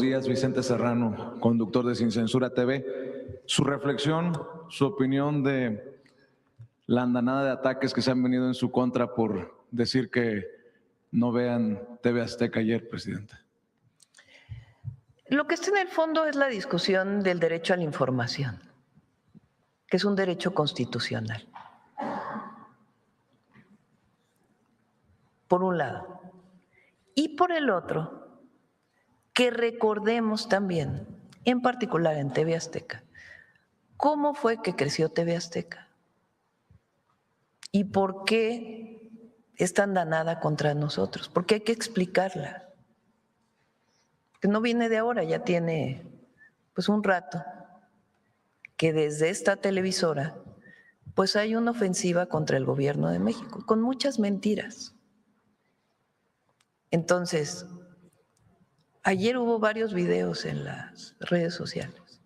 días, Vicente Serrano, conductor de Sin Censura TV. Su reflexión, su opinión de la andanada de ataques que se han venido en su contra por decir que no vean TV Azteca ayer, presidente. Lo que está en el fondo es la discusión del derecho a la información, que es un derecho constitucional. Por un lado. Y por el otro, que recordemos también, en particular en TV Azteca, cómo fue que creció TV Azteca y por qué es tan danada contra nosotros, porque hay que explicarla. Que no viene de ahora, ya tiene pues un rato que desde esta televisora pues hay una ofensiva contra el gobierno de México, con muchas mentiras. Entonces, ayer hubo varios videos en las redes sociales,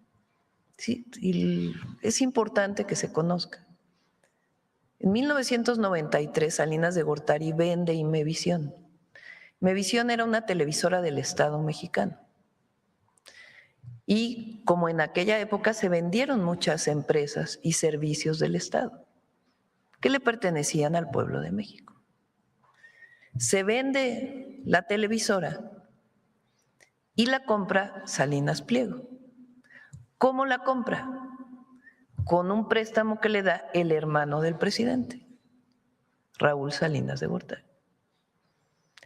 ¿sí? Y es importante que se conozca. En 1993, Salinas de Gortari vende Imevisión. Imevisión era una televisora del Estado mexicano. Y como en aquella época se vendieron muchas empresas y servicios del Estado que le pertenecían al pueblo de México. Se vende la televisora y la compra Salinas Pliego. ¿Cómo la compra? Con un préstamo que le da el hermano del presidente, Raúl Salinas de Gortari.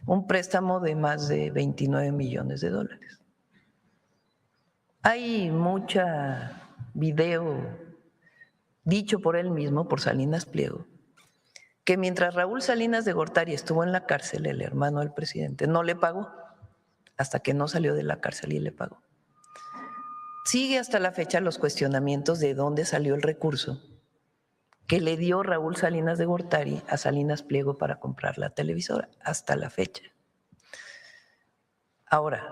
Un préstamo de más de 29 millones de dólares. Hay mucha video dicho por él mismo, por Salinas Pliego, que mientras Raúl Salinas de Gortari estuvo en la cárcel, el hermano del presidente no le pagó, hasta que no salió de la cárcel y le pagó. Sigue hasta la fecha los cuestionamientos de dónde salió el recurso que le dio Raúl Salinas de Gortari a Salinas Pliego para comprar la televisora, hasta la fecha. Ahora,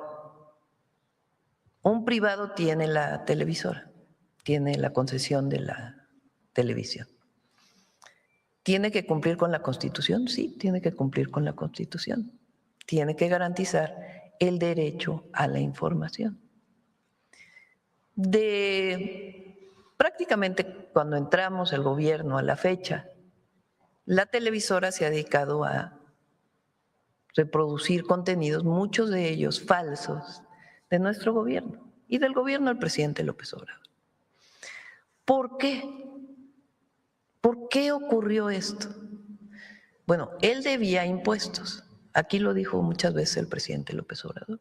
un privado tiene la televisora, tiene la concesión de la televisión. ¿Tiene que cumplir con la Constitución? Sí, tiene que cumplir con la Constitución. Tiene que garantizar el derecho a la información. Prácticamente cuando entramos el gobierno a la fecha, la televisora se ha dedicado a reproducir contenidos, muchos de ellos falsos, de nuestro gobierno y del gobierno del presidente López Obrador. ¿Por qué? ¿Por qué ocurrió esto? Bueno, él debía impuestos. Aquí lo dijo muchas veces el presidente López Obrador.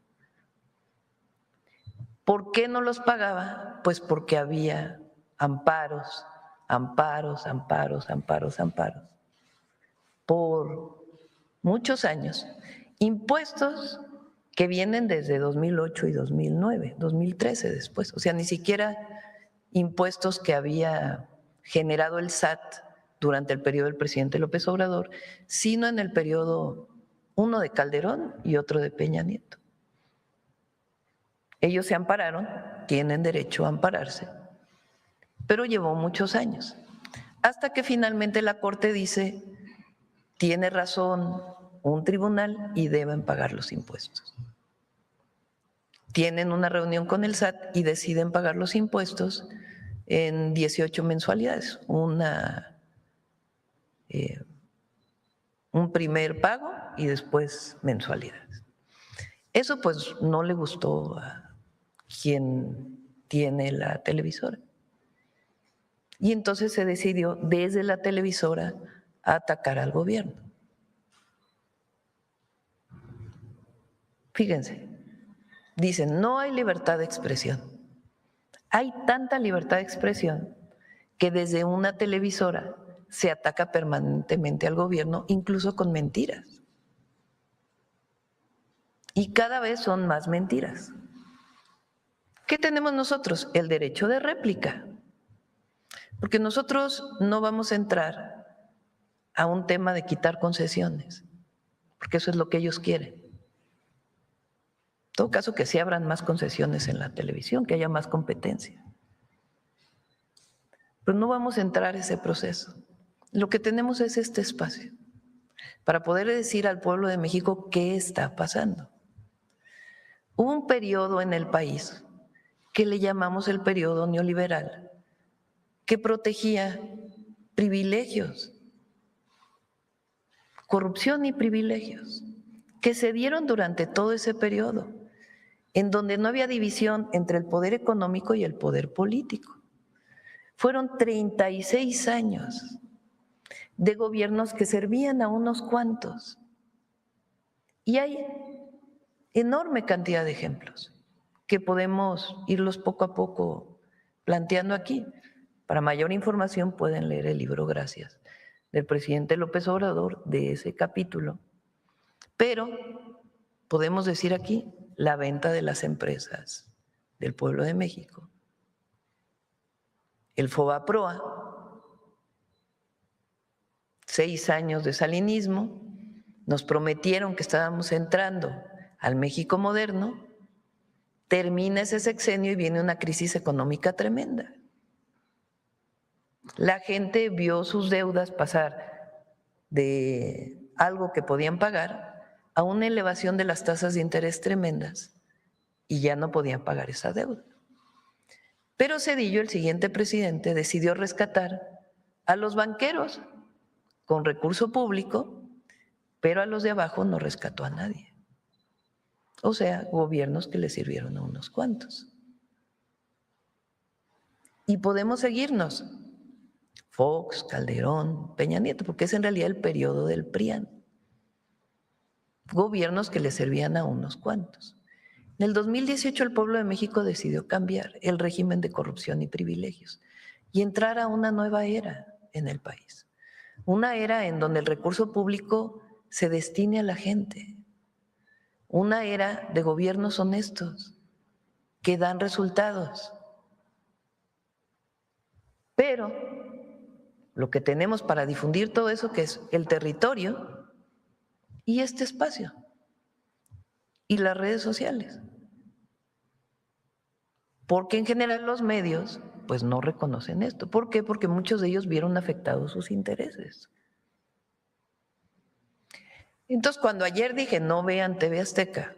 ¿Por qué no los pagaba? Pues porque había amparos, por muchos años. Impuestos que vienen desde 2008 y 2009, 2013 después. O sea, ni siquiera impuestos que había generado el SAT durante el periodo del presidente López Obrador, sino en el periodo, uno de Calderón y otro de Peña Nieto. Ellos se ampararon, tienen derecho a ampararse, pero llevó muchos años, hasta que finalmente la Corte dice, tiene razón un tribunal y deben pagar los impuestos. Tienen una reunión con el SAT y deciden pagar los impuestos en 18 mensualidades, un primer pago y después mensualidades. Eso pues no le gustó a quien tiene la televisora. Y entonces se decidió desde la televisora a atacar al gobierno. Fíjense, dicen, no hay libertad de expresión. Hay tanta libertad de expresión que desde una televisora se ataca permanentemente al gobierno, incluso con mentiras. Y cada vez son más mentiras. ¿Qué tenemos nosotros? El derecho de réplica. Porque nosotros no vamos a entrar a un tema de quitar concesiones, porque eso es lo que ellos quieren. En todo caso, que sí abran más concesiones en la televisión, que haya más competencia. Pero no vamos a entrar a ese proceso. Lo que tenemos es este espacio para poder decir al pueblo de México qué está pasando. Hubo un periodo en el país que le llamamos el periodo neoliberal, que protegía privilegios, corrupción y privilegios, que se dieron durante todo ese periodo, en donde no había división entre el poder económico y el poder político. Fueron 36 años de gobiernos que servían a unos cuantos. Y hay enorme cantidad de ejemplos que podemos irlos poco a poco planteando aquí. Para mayor información pueden leer el libro Gracias del presidente López Obrador de ese capítulo. Pero podemos decir aquí la venta de las empresas del pueblo de México, el FOBAPROA, 6 años de salinismo, nos prometieron que estábamos entrando al México moderno, termina ese sexenio y viene una crisis económica tremenda. La gente vio sus deudas pasar de algo que podían pagar a una elevación de las tasas de interés tremendas y ya no podían pagar esa deuda. Pero Zedillo, el siguiente presidente, decidió rescatar a los banqueros con recurso público, pero a los de abajo no rescató a nadie. O sea, gobiernos que le sirvieron a unos cuantos. Y podemos seguirnos. Fox, Calderón, Peña Nieto, porque es en realidad el periodo del PRIAN. Gobiernos que le servían a unos cuantos. En el 2018 el pueblo de México decidió cambiar el régimen de corrupción y privilegios y entrar a una nueva era en el país. Una era en donde el recurso público se destine a la gente. Una era de gobiernos honestos que dan resultados. Pero lo que tenemos para difundir todo eso, que es el territorio y este espacio y las redes sociales. Porque en general los medios pues no reconocen esto. ¿Por qué? Porque muchos de ellos vieron afectados sus intereses. Entonces, cuando ayer dije no vean TV Azteca,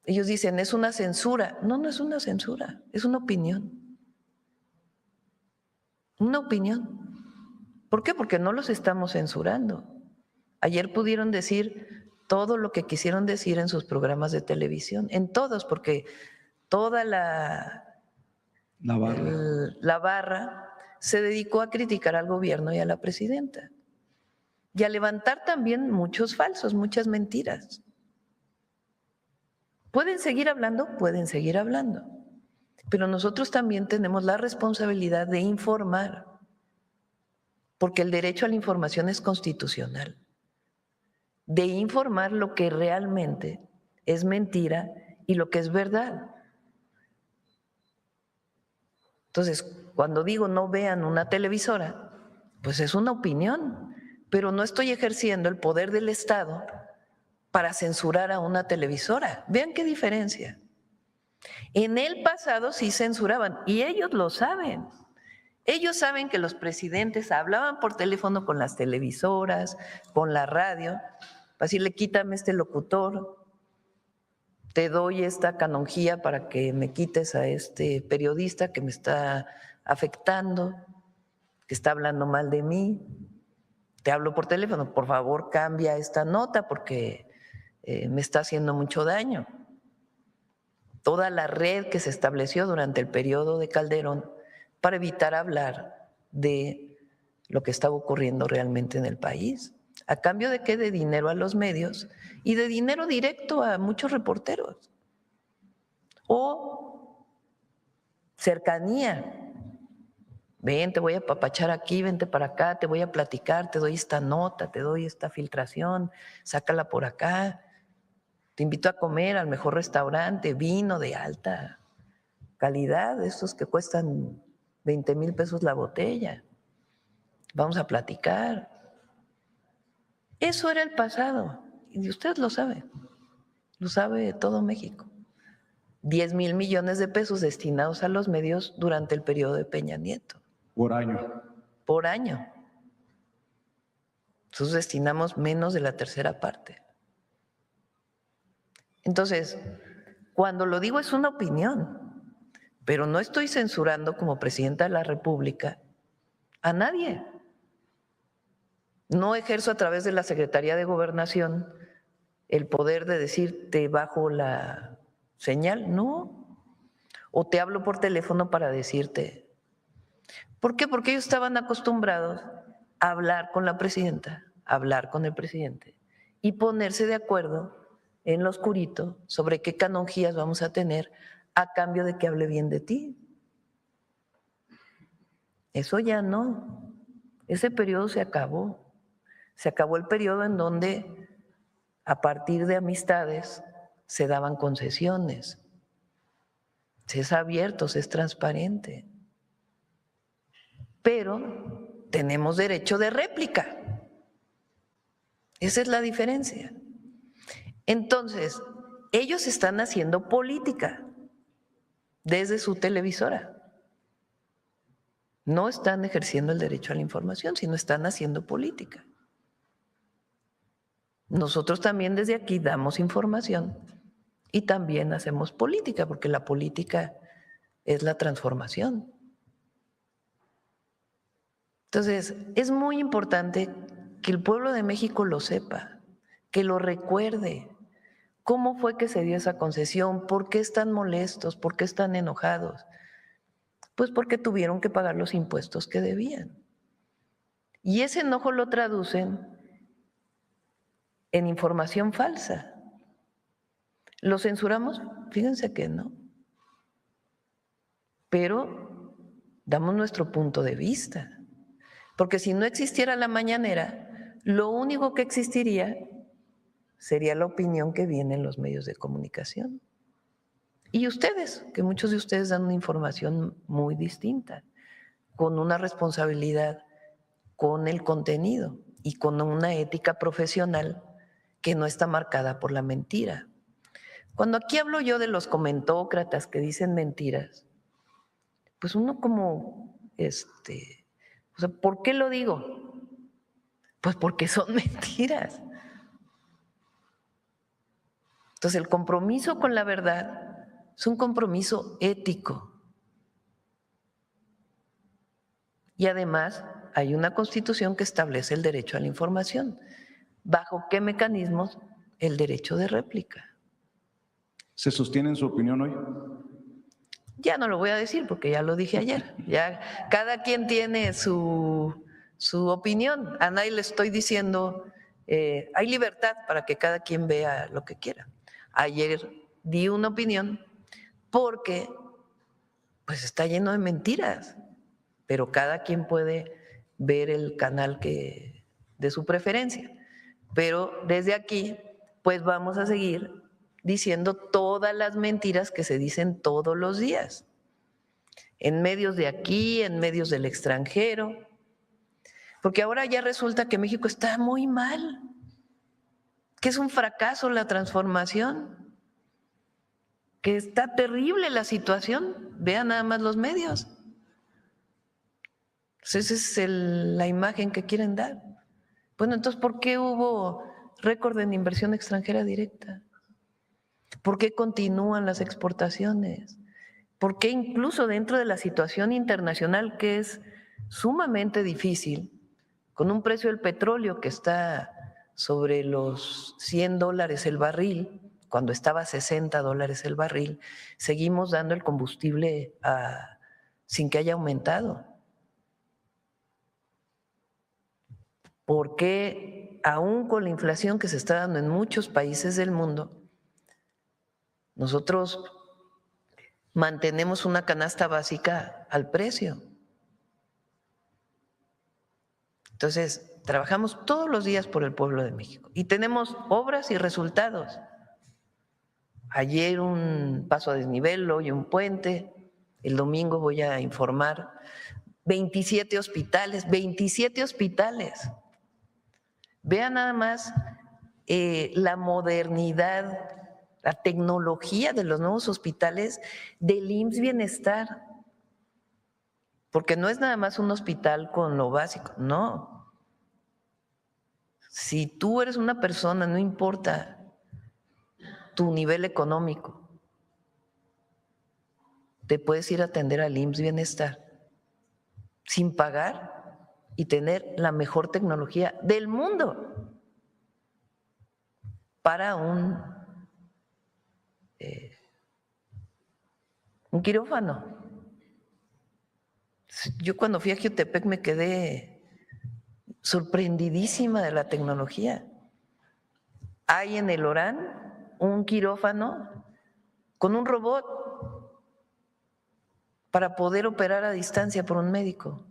ellos dicen es una censura. No, no es una censura, es una opinión. Una opinión. ¿Por qué? Porque no los estamos censurando. Ayer pudieron decir todo lo que quisieron decir en sus programas de televisión, en todos, porque toda la barra se dedicó a criticar al gobierno y a la presidenta y a levantar también muchos falsos, muchas mentiras. ¿Pueden seguir hablando? Pueden seguir hablando, pero nosotros también tenemos la responsabilidad de informar, porque el derecho a la información es constitucional, de informar lo que realmente es mentira y lo que es verdad. Entonces, cuando digo no vean una televisora, pues es una opinión, pero no estoy ejerciendo el poder del Estado para censurar a una televisora. Vean qué diferencia. En el pasado sí censuraban y ellos lo saben. Ellos saben que los presidentes hablaban por teléfono con las televisoras, con la radio, para decirle quítame este locutor, te doy esta canonjía para que me quites a este periodista que me está afectando, que está hablando mal de mí. Te hablo por teléfono, por favor cambia esta nota porque me está haciendo mucho daño. Toda la red que se estableció durante el periodo de Calderón para evitar hablar de lo que estaba ocurriendo realmente en el país. ¿A cambio de qué? De dinero a los medios y de dinero directo a muchos reporteros. O cercanía. Ven, te voy a apapachar aquí, vente para acá, te voy a platicar, te doy esta nota, te doy esta filtración, sácala por acá. Te invito a comer al mejor restaurante, vino de alta calidad, estos que cuestan 20,000 pesos la botella. Vamos a platicar. Eso era el pasado, y usted lo sabe todo México. 10,000 millones de pesos destinados a los medios durante el periodo de Peña Nieto. Por año. Por año. Nosotros destinamos menos de la tercera parte. Entonces, Cuando lo digo es una opinión, pero no estoy censurando como presidenta de la República a nadie. No ejerzo a través de la Secretaría de Gobernación el poder de decirte bajo la señal, no. O te hablo por teléfono para decirte. ¿Por qué? Porque ellos estaban acostumbrados a hablar con la presidenta, a hablar con el presidente y ponerse de acuerdo en lo oscurito sobre qué canonjías vamos a tener a cambio de que hable bien de ti. Eso ya no. Ese periodo se acabó. Se acabó el periodo en donde a partir de amistades se daban concesiones. Se es abierto, se es transparente. Pero tenemos derecho de réplica. Esa es la diferencia. Entonces, ellos están haciendo política desde su televisora. No están ejerciendo el derecho a la información, sino están haciendo política. Nosotros también desde aquí damos información y también hacemos política, porque la política es la transformación. Entonces, es muy importante que el pueblo de México lo sepa, que lo recuerde. ¿Cómo fue que se dio esa concesión? ¿Por qué están molestos? ¿Por qué están enojados? Pues porque tuvieron que pagar los impuestos que debían. Y ese enojo lo traducen en información falsa. ¿Lo censuramos? Fíjense que no. Pero damos nuestro punto de vista. Porque si no existiera la mañanera, lo único que existiría sería la opinión que viene en los medios de comunicación. Y ustedes, que muchos de ustedes dan una información muy distinta, con una responsabilidad con el contenido y con una ética profesional que no está marcada por la mentira. Cuando aquí hablo yo de los comentócratas que dicen mentiras, pues uno como, o sea, ¿por qué lo digo? Pues porque son mentiras. Entonces, el compromiso con la verdad es un compromiso ético. Y además hay una Constitución que establece el derecho a la información. ¿Bajo qué mecanismos? El derecho de réplica. ¿Se sostiene en su opinión hoy? Ya no lo voy a decir porque ya lo dije ayer. Ya cada quien tiene su opinión. A nadie le estoy diciendo, hay libertad para que cada quien vea lo que quiera. Ayer di una opinión porque pues está lleno de mentiras, pero cada quien puede ver el canal de su preferencia. Pero desde aquí pues vamos a seguir diciendo todas las mentiras que se dicen todos los días, en medios de aquí, en medios del extranjero, porque ahora ya resulta que México está muy mal, que es un fracaso la transformación, que está terrible la situación. Vean nada más los medios. Esa es la imagen que quieren dar. Bueno, entonces, ¿por qué hubo récord en inversión extranjera directa? ¿Por qué continúan las exportaciones? ¿Por qué incluso dentro de la situación internacional que es sumamente difícil, con un precio del petróleo que está sobre los $100 el barril, cuando estaba a $60 el barril, seguimos dando el combustible sin que haya aumentado? ¿Por qué, aún con la inflación que se está dando en muchos países del mundo, nosotros mantenemos una canasta básica al precio? Entonces, trabajamos todos los días por el pueblo de México y tenemos obras y resultados. Ayer un paso a desnivel, hoy un puente, el domingo voy a informar 27 hospitales, 27 hospitales. Vean nada más la modernidad, la tecnología de los nuevos hospitales del IMSS Bienestar. Porque no es nada más un hospital con lo básico, no. Si tú eres una persona, no importa tu nivel económico, te puedes ir a atender al IMSS Bienestar sin pagar y tener la mejor tecnología del mundo para un quirófano. Yo cuando fui a Jiutepec me quedé sorprendidísima de la tecnología. Hay en el Orán un quirófano con un robot para poder operar a distancia por un médico.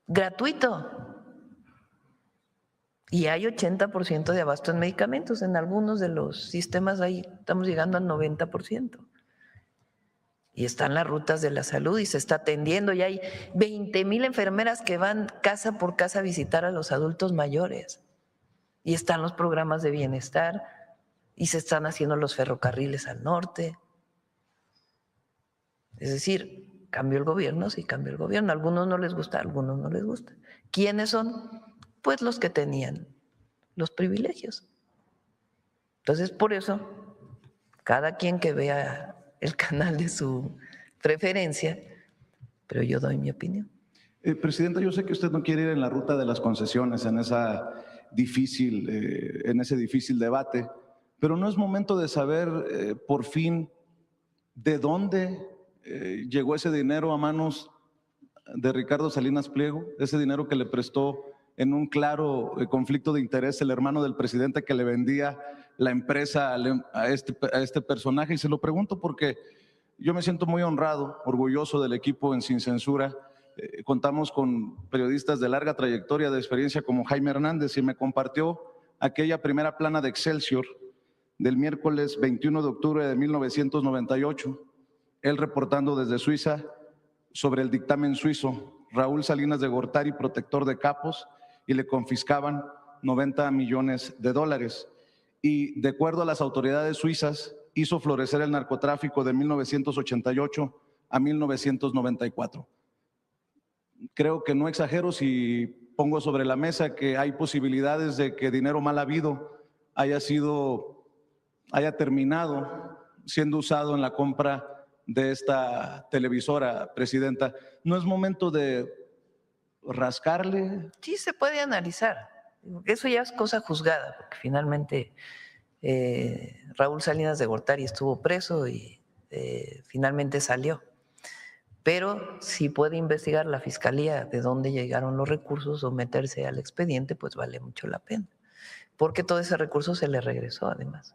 Gratuito. Y hay 80% de abasto en medicamentos. En algunos de los sistemas ahí estamos llegando al 90%. Y están las rutas de la salud y se está atendiendo. Y hay 20,000 enfermeras que van casa por casa a visitar a los adultos mayores. Y están los programas de bienestar y se están haciendo los ferrocarriles al norte. Es decir, cambió el gobierno, sí cambió el gobierno. A algunos no les gusta, a algunos no les gusta. ¿Quiénes son? Pues los que tenían los privilegios. Entonces, por eso, cada quien que vea el canal de su preferencia, pero yo doy mi opinión. Presidenta, yo sé que usted no quiere ir en la ruta de las concesiones, en ese difícil debate, pero ¿no es momento de saber por fin de dónde llegó ese dinero a manos de Ricardo Salinas Pliego, ese dinero que le prestó en un claro conflicto de interés el hermano del presidente que le vendía la empresa a este personaje? Y se lo pregunto porque yo me siento muy honrado, orgulloso del equipo en Sin Censura. Contamos con periodistas de larga trayectoria, de experiencia, como Jaime Hernández, y me compartió aquella primera plana de Excelsior del miércoles 21 de octubre de 1998, él reportando desde Suiza sobre el dictamen suizo. Raúl Salinas de Gortari, protector de capos, y le confiscaban 90 millones de dólares. Y de acuerdo a las autoridades suizas, hizo florecer el narcotráfico de 1988 a 1994. Creo que no exagero si pongo sobre la mesa que hay posibilidades de que dinero mal habido haya terminado siendo usado en la compra de esta televisora, Presidenta. ¿No es momento de rascarle? Sí, se puede analizar. Eso ya es cosa juzgada, porque finalmente Raúl Salinas de Gortari estuvo preso y finalmente salió. Pero si puede investigar la fiscalía de dónde llegaron los recursos o meterse al expediente, pues vale mucho la pena. Porque todo ese recurso se le regresó además.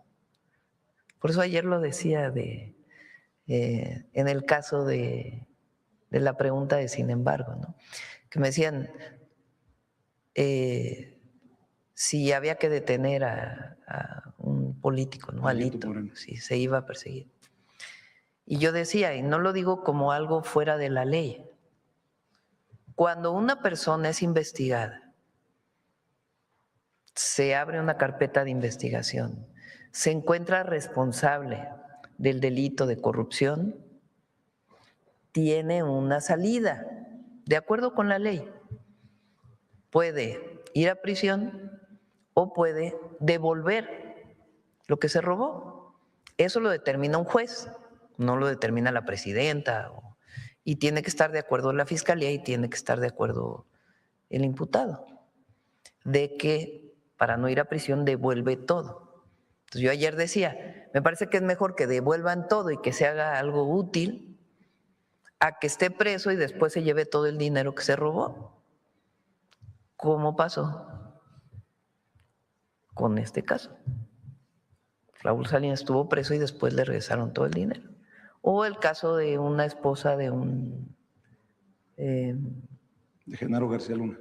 Por eso ayer lo decía en el caso de la pregunta de sin embargo, ¿no? Que me decían si había que detener a un político, ¿no? Alito, si se iba a perseguir. Y yo decía, y no lo digo como algo fuera de la ley, cuando una persona es investigada, se abre una carpeta de investigación, se encuentra responsable del delito de corrupción, tiene una salida, de acuerdo con la ley. Puede ir a prisión o puede devolver lo que se robó. Eso lo determina un juez, no lo determina la presidenta, y tiene que estar de acuerdo la fiscalía y tiene que estar de acuerdo el imputado, de que para no ir a prisión devuelve todo. Entonces yo ayer decía, me parece que es mejor que devuelvan todo y que se haga algo útil a que esté preso y después se lleve todo el dinero que se robó. ¿Cómo pasó con este caso? Raúl Salinas estuvo preso y después le regresaron todo el dinero. O el caso de una esposa de un… de Genaro García Luna.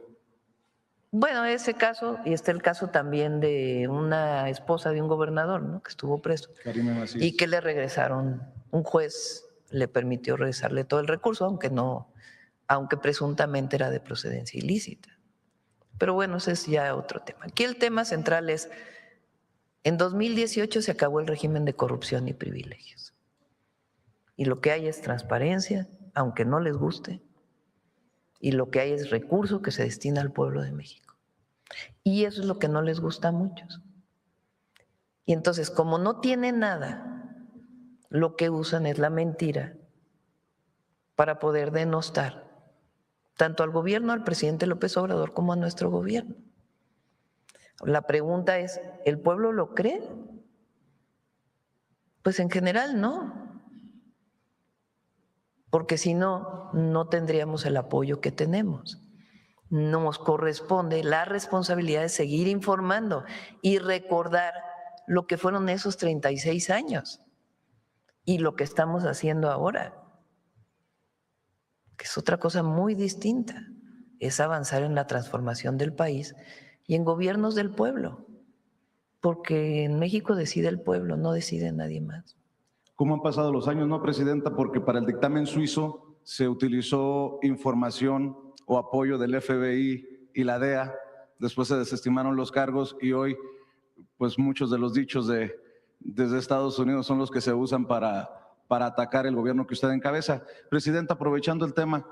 Bueno, ese caso, y está el caso también de una esposa de un gobernador, ¿no? Que estuvo preso. Karime Macías. Y que le regresaron, un juez le permitió regresarle todo el recurso, aunque presuntamente era de procedencia ilícita. Pero bueno, ese es ya otro tema. Aquí el tema central es, en 2018 se acabó el régimen de corrupción y privilegios. Y lo que hay es transparencia, aunque no les guste, y lo que hay es recurso que se destina al pueblo de México. Y eso es lo que no les gusta a muchos. Y entonces, como no tiene nada lo que usan es la mentira para poder denostar tanto al gobierno, al presidente López Obrador, como a nuestro gobierno. La pregunta es, ¿el pueblo lo cree? Pues en general no, porque si no, no tendríamos el apoyo que tenemos. Nos corresponde la responsabilidad de seguir informando y recordar lo que fueron esos 36 años y lo que estamos haciendo ahora, que es otra cosa muy distinta, es avanzar en la transformación del país y en gobiernos del pueblo, porque en México decide el pueblo, no decide nadie más. ¿Cómo han pasado los años, no, presidenta? Porque para el dictamen suizo se utilizó información o apoyo del FBI y la DEA, después se desestimaron los cargos y hoy pues muchos de los dichos desde Estados Unidos son los que se usan para atacar el gobierno que usted encabeza. Presidenta, aprovechando el tema,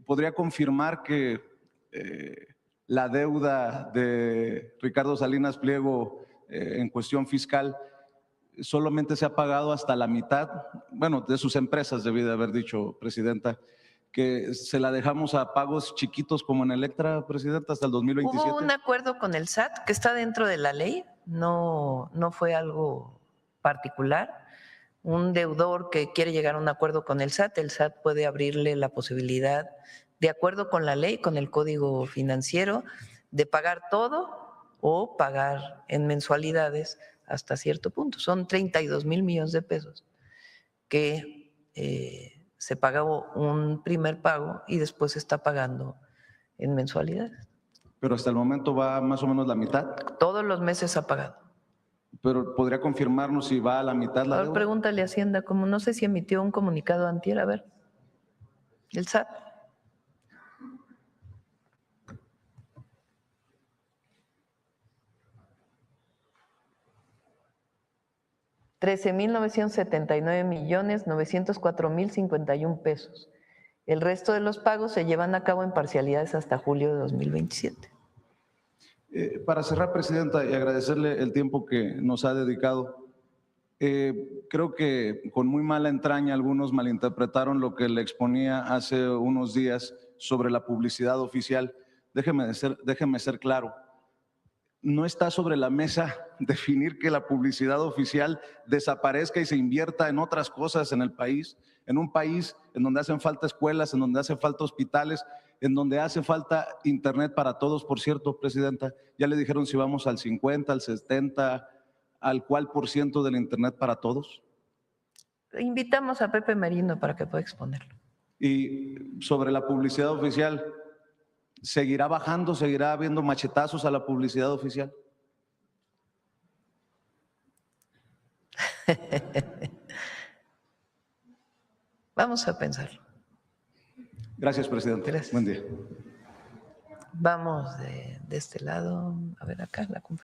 ¿podría confirmar que la deuda de Ricardo Salinas Pliego en cuestión fiscal solamente se ha pagado hasta la mitad, bueno, de sus empresas, debí de haber dicho, presidenta, que se la dejamos a pagos chiquitos como en Electra, presidenta, hasta el 2027? Hubo un acuerdo con el SAT que está dentro de la ley, no fue algo particular. Un deudor que quiere llegar a un acuerdo con el SAT puede abrirle la posibilidad, de acuerdo con la ley, con el Código Financiero, de pagar todo o pagar en mensualidades hasta cierto punto. Son 32,000 millones de pesos que se pagó un primer pago y después se está pagando en mensualidades. Pero hasta el momento va más o menos la mitad. Todos los meses ha pagado. Pero ¿podría confirmarnos si va a la mitad la A ver, deuda? pregúntale a Hacienda, como no sé si emitió un comunicado antier, a ver, el SAT. $13,979,904,051 pesos. El resto de los pagos se llevan a cabo en parcialidades hasta julio de 2027. Para cerrar, presidenta, y agradecerle el tiempo que nos ha dedicado, creo que con muy mala entraña algunos malinterpretaron lo que le exponía hace unos días sobre la publicidad oficial. Déjeme ser claro. No está sobre la mesa definir que la publicidad oficial desaparezca y se invierta en otras cosas en el país, en un país en donde hacen falta escuelas, en donde hacen falta hospitales, en donde hace falta internet para todos. Por cierto, presidenta, ya le dijeron si vamos al 50, al 70, al cuál % del internet para todos. Invitamos a Pepe Merino para que pueda exponerlo. Y sobre la publicidad oficial, ¿seguirá bajando, seguirá habiendo machetazos a la publicidad oficial? Vamos a pensarlo. Gracias, presidente. Gracias. Buen día. Vamos de este lado, a ver acá la conferencia.